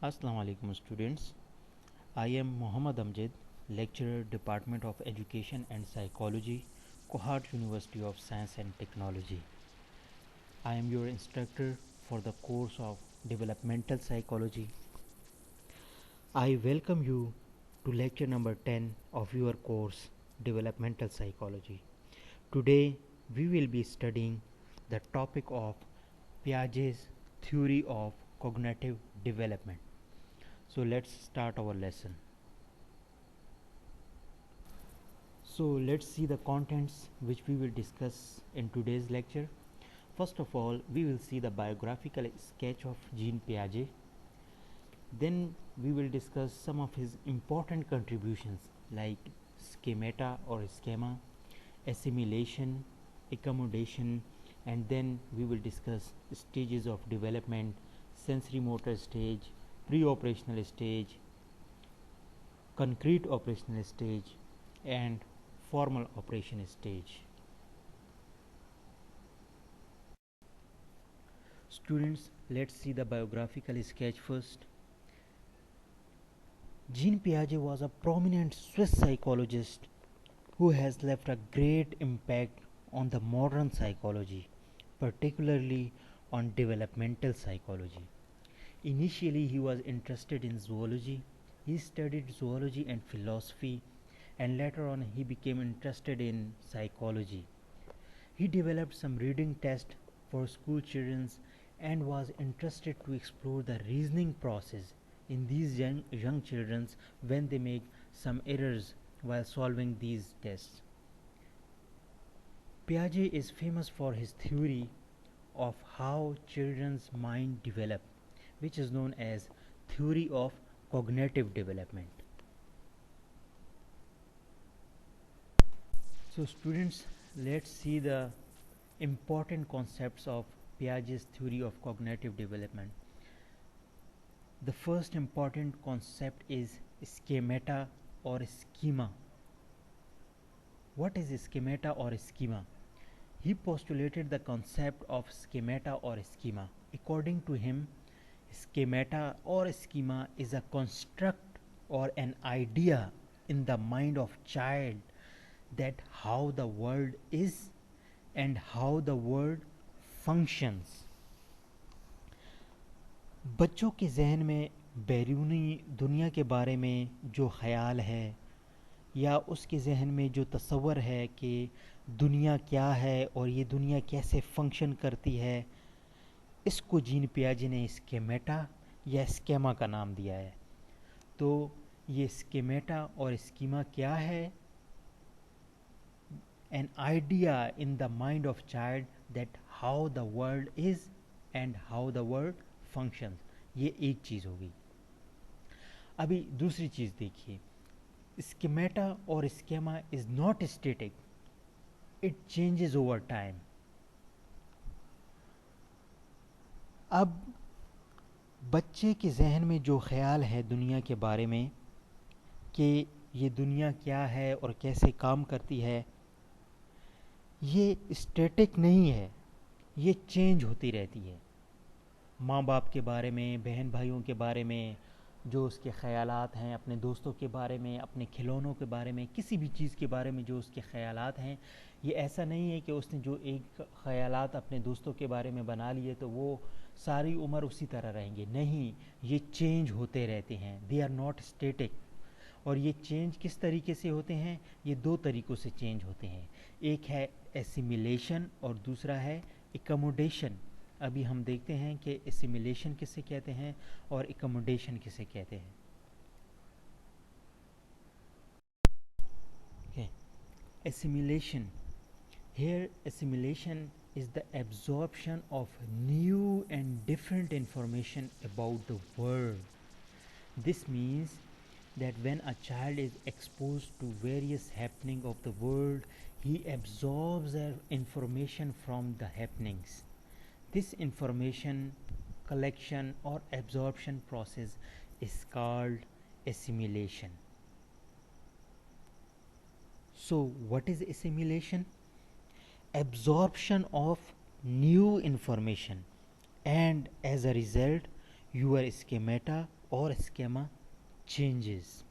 Assalamu alaikum students. I am Muhammad Amjad, lecturer, Department of Education and Psychology, Kohart University of Science and Technology. I am your instructor for the course of Developmental Psychology. I welcome you to lecture number 10 of your course Developmental Psychology. Today we will be studying the topic of Piaget's theory of cognitive development. So let's start our lesson. So let's see the contents which we will discuss in today's lecture. First of all, we will see the biographical sketch of Jean Piaget. Then we will discuss some of his important contributions like schemata or schema, assimilation, accommodation, and then we will discuss stages of development, sensory motor stage, pre-operational stage, concrete operational stage, and formal operation stage. Students, let's see the biographical sketch first. Jean Piaget was a prominent Swiss psychologist who has left a great impact on the modern psychology, particularly on developmental psychology. Initially, he was interested in zoology. He studied zoology and philosophy, and later on, he became interested in psychology. He developed some reading tests for school children and was interested to explore the reasoning process in these young children when they make some errors while solving these tests. Piaget is famous for his theory of how children's mind develop, which is known as theory of cognitive development. So students, let's see the important concepts of Piaget's theory of cognitive development. The first important concept is schemata or schema. What is schemata or schema? He postulated the concept of schemata or schema. According to him, schemata or schema is a construct or an idea in the mind of child that how the world is and how the world functions. बच्चों के जहन में बैरूनी दुनिया के बारे में जो ख्याल है या उसके जहन में जो तसव्वुर है कि दुनिया क्या है और ये दुनिया कैसे फंक्शन करती है, इसको जीन पियाजे ने स्केमेटा या स्केमा का नाम दिया है. तो ये स्केमेटा और स्कीमा क्या है? An idea in the mind of child that how the world is and how the world functions. ये एक चीज़ होगी. अभी दूसरी चीज़ देखिए, schemata और schema is not static, it changes over time. अब बच्चे के जहन में जो ख्याल है दुनिया के बारे में कि ये दुनिया क्या है और कैसे काम करती है, ये स्टैटिक नहीं है, ये चेंज होती रहती है. माँ बाप के बारे में, बहन भाइयों के बारे में जो उसके ख़यालात हैं, अपने दोस्तों के बारे में, अपने खिलौनों के बारे में, किसी भी चीज़ के बारे में जो उसके ख़यालात हैं, ये ऐसा नहीं है कि उसने जो एक ख़यालात अपने दोस्तों के बारे में बना लिए तो वो सारी उम्र उसी तरह रहेंगे. नहीं, ये चेंज होते रहते हैं. They are not static. और ये चेंज किस तरीके से होते हैं? ये दो तरीक़ों से चेंज होते हैं. एक है एसिमिलेशन और दूसरा है एकमोडेशन. अभी हम देखते हैं कि एसिमिलेशन किसे कहते हैं और एकमोडेशन किसे कहते हैं. Assimilation. Here assimilation is the absorption of new and different information about the world. This means that when a child is exposed to various happenings of the world, he absorbs information from the happenings. This information collection or absorption process is called assimilation. So what is assimilation? Absorption of new information, and as a result your schemata और schema changes.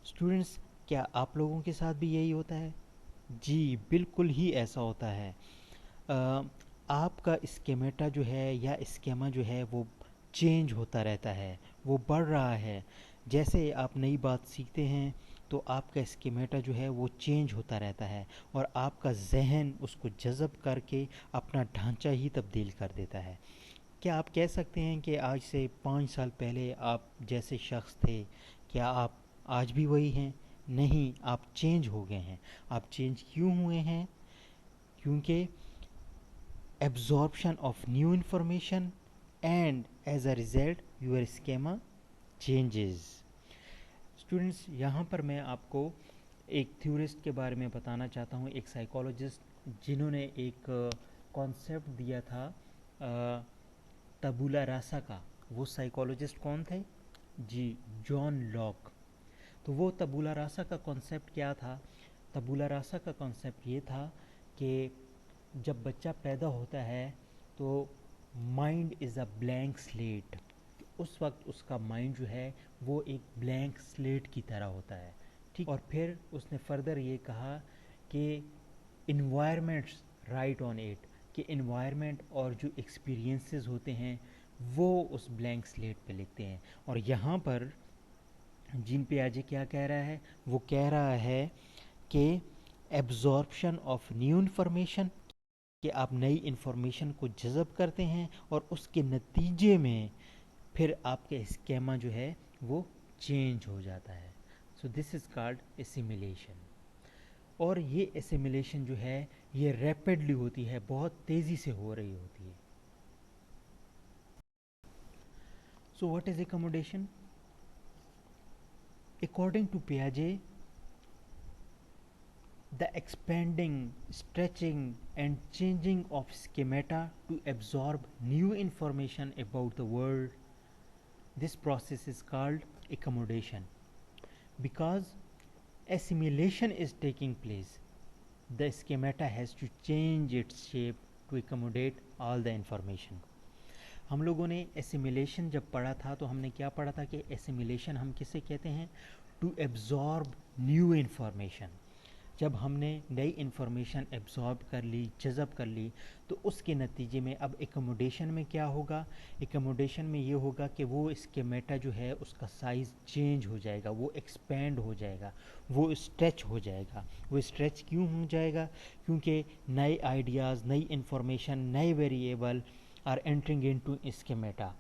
Students, क्या आप लोगों के साथ भी यही होता है? जी बिल्कुल ही ऐसा होता है। अ, आपका स्केमेटा जो है या स्केमा जो है वो चेंज होता रहता है, वो बढ़ रहा है। जैसे आप नई बात सीखते हैं तो आपका स्केमेटा जो है वो चेंज होता रहता है और आपका जहन उसको जज़ब करके अपना ढांचा ही तब्दील कर देता है। क्या आप कह सकते हैं कि आज से 5 साल पहले आप जैसे शख्स थे, क्या आप आज भी वही हैं? नहीं, आप चेंज हो गए हैं। आप चेंज क्यों हुए हैं? क्योंकि absorption of new information and as a result your schema changes। Students, यहाँ पर मैं आपको एक थ्योरिस्ट के बारे में बताना चाहता हूँ, एक साइकोलॉजिस्ट जिन्होंने एक कॉन्सेप्ट दिया था तबूला रासा का। वो साइकोलॉजिस्ट कौन थे? जी, जॉन लॉक। तो वो तबूला रासा का कॉन्सेप्ट क्या था? तबूला रासा का कॉन्सेप्ट ये था कि जब बच्चा पैदा होता है तो mind is a blank slate. उस वक्त उसका माइंड जो है वो एक ब्लैंक स्लेट की तरह होता है, ठीक। और फिर उसने फर्दर ये कहा कि इन्वायरमेंट्स राइट ऑन इट, कि इन्वायरमेंट और जो एक्सपीरियंसेस होते हैं वो उस ब्लैंक स्लेट पे लिखते हैं। और यहाँ पर जीन पियाजे क्या कह रहा है? वो कह रहा है कि एब्जॉर्प्शन ऑफ न्यू इन्फॉर्मेशन, कि आप नई इन्फॉर्मेशन को जज़ब करते हैं और उसके नतीजे में फिर आपका स्केमा जो है वो चेंज हो जाता है। So this is called assimilation. और ये एसिमिलेशन जो है ये रैपिडली होती है, बहुत तेज़ी से हो रही होती है। So what is accommodation? According to पियाजे, the expanding, stretching and changing of schemata to absorb new information about the world, this process is called accommodation. Because assimilation is taking place, the schemata has to change its shape to accommodate all the information. हम लोगों ने assimilation जब पढ़ा था तो हमने क्या पढ़ा था कि एसिमिलेशन हम किसे कहते हैं? To absorb new information. जब हमने नई इन्फॉर्मेशन एब्जॉर्ब कर ली, जज़ब कर ली, तो उसके नतीजे में अब एकोमोडेशन में क्या होगा? एकोमोडेशन में ये होगा कि वो स्केमेटा जो है उसका साइज़ चेंज हो जाएगा, वो एक्सपेंड हो जाएगा, वो स्ट्रेच हो जाएगा। वो स्ट्रेच क्यों हो जाएगा? क्योंकि नए आइडियाज़, नई इन्फॉर्मेशन, नए variable are entering into schemata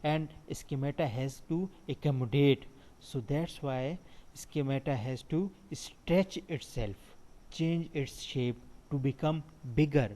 and schemata has to accommodate. So that's why schemata has to stretch itself, change its shape to become bigger,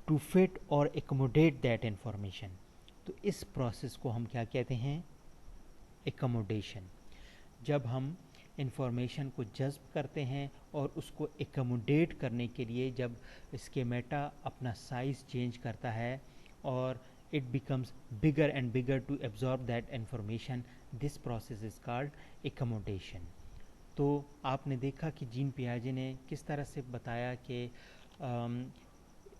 to fit or accommodate that information. तो इस process को हम क्या कहते हैं? accommodation। जब हम information को जज़्ब करते हैं और उसको एकोमोडेट करने के लिए जब स्केमेटा अपना साइज़ चेंज करता है और it becomes bigger and bigger to absorb that information, this process is called accommodation. तो आपने देखा कि जीन पियाजे ने किस तरह से बताया कि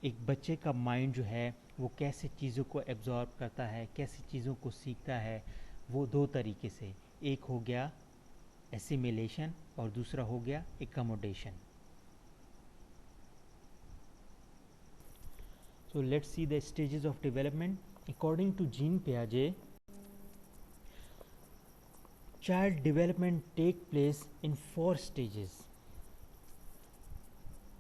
एक बच्चे का माइंड जो है वो कैसे चीज़ों को एब्जॉर्ब करता है, कैसे चीज़ों को सीखता है। वो दो तरीके से, एक हो गया एसिमिलेशन और दूसरा हो गया accommodation. So let's see the stages of development. According to Jean Piaget, child development take place in 4 stages.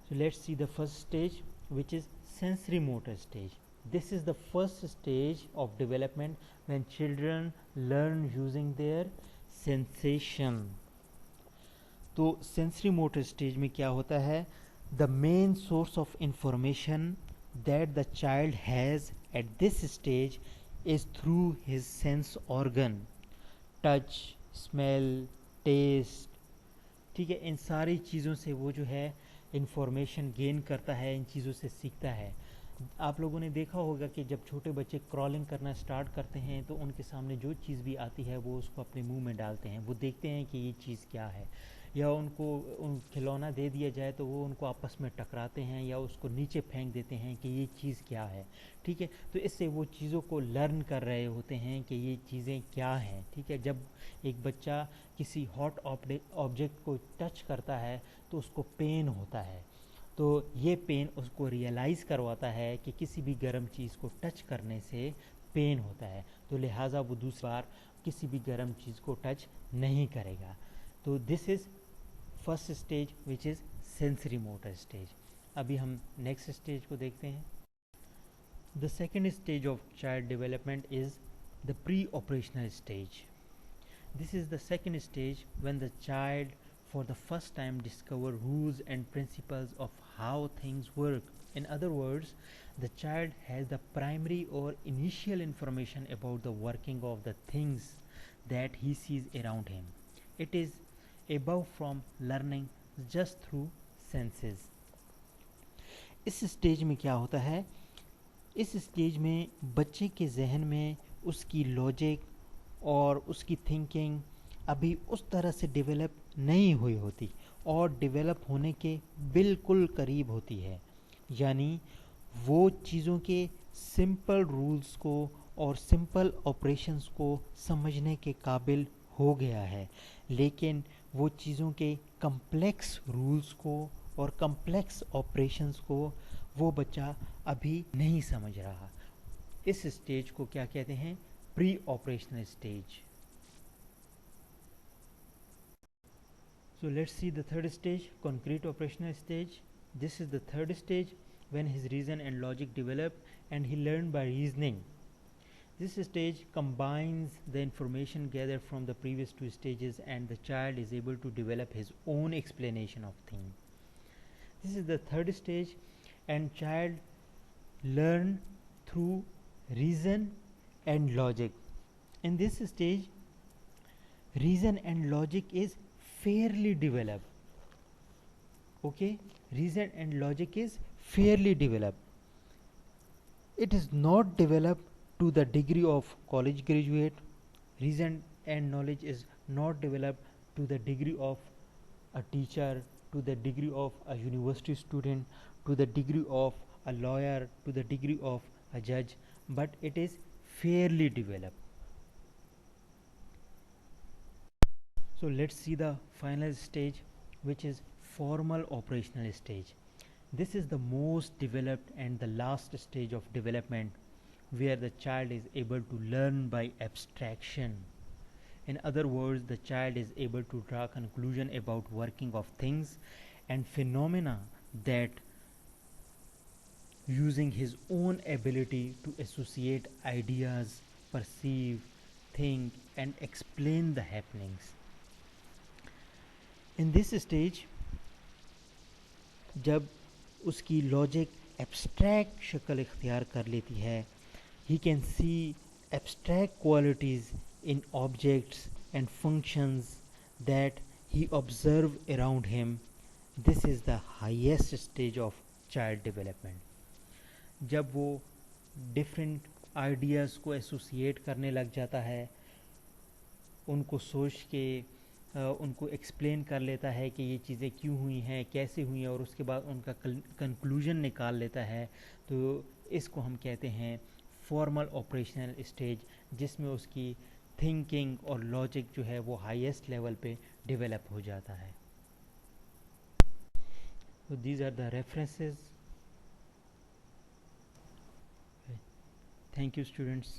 So let's see the first stage, which is sensory motor stage. This is the first stage of development when children learn using their sensation. तो sensory motor stage में क्या होता है? The main source of information that the child has at this stage is through his sense organ, touch, smell, taste, ठीक है। इन सारी चीज़ों से वो जो है इंफॉर्मेशन गेन करता है, इन चीज़ों से सीखता है। आप लोगों ने देखा होगा कि जब छोटे बच्चे क्रॉलिंग करना स्टार्ट करते हैं तो उनके सामने जो चीज़ भी आती है वो उसको अपने मुंह में डालते हैं, वो देखते हैं कि ये चीज़ क्या है। या उनको खिलौना दे दिया जाए तो वो उनको आपस में टकराते हैं या उसको नीचे फेंक देते हैं कि ये चीज़ क्या है। ठीक है, तो इससे वो चीज़ों को लर्न कर रहे होते हैं कि ये चीज़ें क्या हैं। ठीक है, जब एक बच्चा किसी हॉट ऑब्जेक्ट को टच करता है तो उसको पेन होता है, तो ये पेन उसको रियलाइज़ करवाता है कि किसी भी गर्म चीज़ को टच करने से पेन होता है, तो लिहाजा वो दूसरी बार किसी भी गर्म चीज़ को टच नहीं करेगा। तो this is first stage which is sensory motor stage. अभी हम नेक्स्ट स्टेज को देखते हैं। The second stage of child development is the pre operational stage. This is the second stage when the child for the first time discover rules and principles of how things work. In other words, the child has the primary or initial information about the working of the things that he sees around him. It is above from learning just through senses. इस stage में क्या होता है, इस stage में बच्चे के जहन में उसकी लॉजिक और उसकी थिंकिंग अभी उस तरह से डेवलप नहीं हुई होती और डेवलप होने के बिल्कुल करीब होती है। यानी वो चीज़ों के सिंपल रूल्स को और सिंपल ऑपरेशंस को समझने के काबिल हो गया है, लेकिन वो चीज़ों के कम्प्लेक्स रूल्स को और कम्प्लेक्स ऑपरेशंस को वो बच्चा अभी नहीं समझ रहा। इस स्टेज को क्या कहते हैं, pre operational stage. So let's see the third stage, concrete operational stage. This is the third stage when his reason and logic develop and he learned by reasoning. This stage combines the information gathered from the previous two stages and the child is able to develop his own explanation of things. This is the third stage and child learn through reason and logic. In this stage, reason and logic is fairly developed. Okay, reason and logic is fairly developed. It is not developed to the degree of college graduate. Reason and knowledge is not developed to the degree of a teacher, to the degree of a university student, to the degree of a lawyer, to the degree of a judge, but it is fairly developed. So let's see the final stage, which is formal operational stage. This is the most developed and the last stage of development where the child is able to learn by abstraction. In other words, the child is able to draw conclusion about working of things and phenomena that using his own ability to associate ideas, perceive, think and explain the happenings. In this stage, जब उसकी logic abstract शक्ल इख्तियार कर लेती है, he can see abstract qualities in objects and functions that he observe around him. This is the highest stage of child development. जब वो different ideas को एसोसिएट करने लग जाता है, उनको सोच के उनको एक्सप्लेन कर लेता है कि ये चीज़ें क्यों हुई हैं, कैसे हुई हैं और उसके बाद उनका कंक्लूजन निकाल लेता है, तो इसको हम कहते हैं फॉर्मल ऑपरेशनल स्टेज, जिसमें उसकी थिंकिंग और लॉजिक जो है वो हाईएस्ट लेवल पे डेवलप हो जाता है. So these are the references. Thank you students.